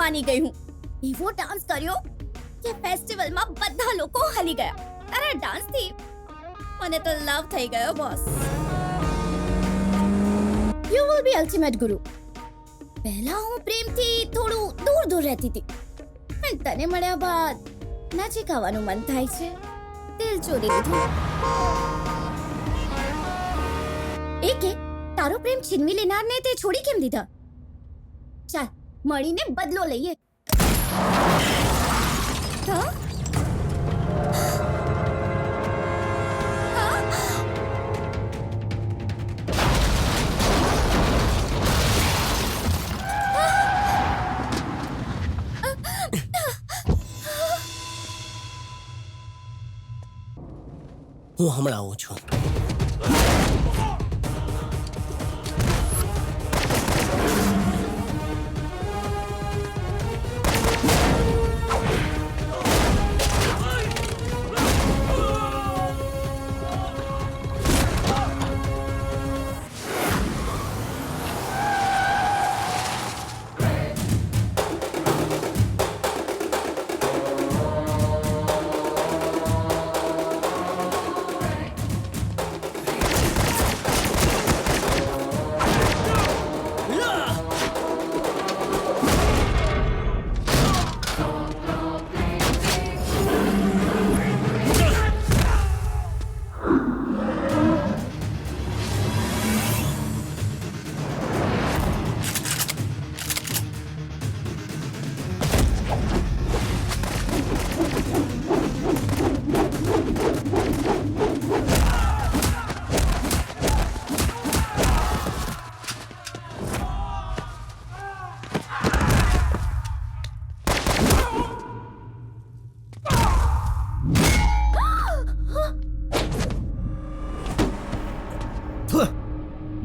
માની ગઈ હું. એવો ડાન્સ કર્યો કે ફેસ્ટિવલમાં બધા લોકો હલી ગયા. તારા ડાન્સથી મને તો લવ થઈ ગયો boss. You will be ultimate ગુરુ. પહેલા હું પ્રેમથી થોડું દૂર દૂર રહેતી હતી, પણ તને મળ્યા બાદ નજીક આવવાનું મન થાય છે. દિલ ચોરી લીધું. એકે તારો પ્રેમ છીનવી લેનારને તે છોડી કેમ દીધા? ચાલ મળીને બદલો લઈએ. હા? હું હમણાં આવું છું.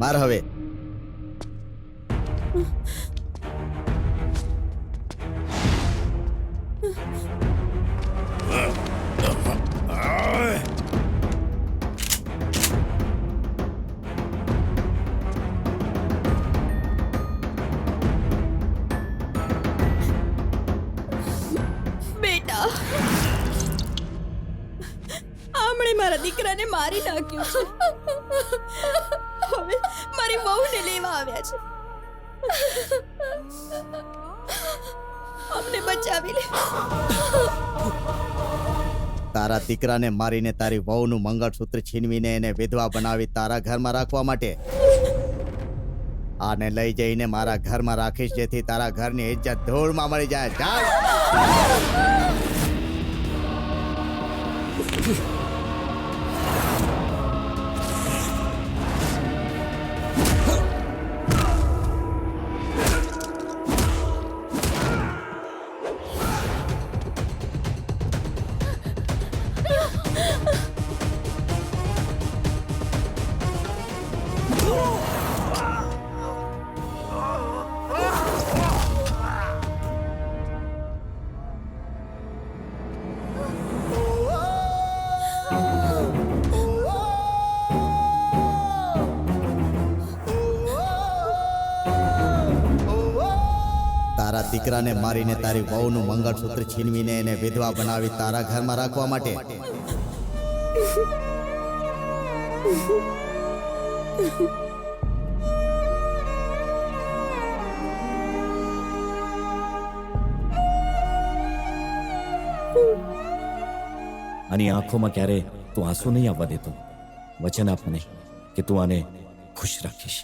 માર હવે બેટા, આમણે મારા દીકરાને મારી નાખ્યો છે. હવે મારી વહુને લેવા આવ્યા છે. અમને બચાવી લે. તારા દીકરાને મારીને તારી વહુનું મંગળસૂત્ર છીનવીને એને વિધવા બનાવી તારા ઘરમાં રાખવા માટે આને લઈ જઈને મારા ઘરમાં રાખીશ, જેથી તારા ઘરની ઇજ્જત ધૂળમાં મળી જાય. ચાલ. તારા દીકરાને મારીને તારી વહુનું મંગળસૂત્ર છીનવીને એને વિધવા બનાવી તારા ઘરમાં રાખવા માટે આની આંખોમાં ક્યારે તું આંસુ નહીં આવવા દેતો. વચન આપ મને કે તું આને ખુશ રાખીશ.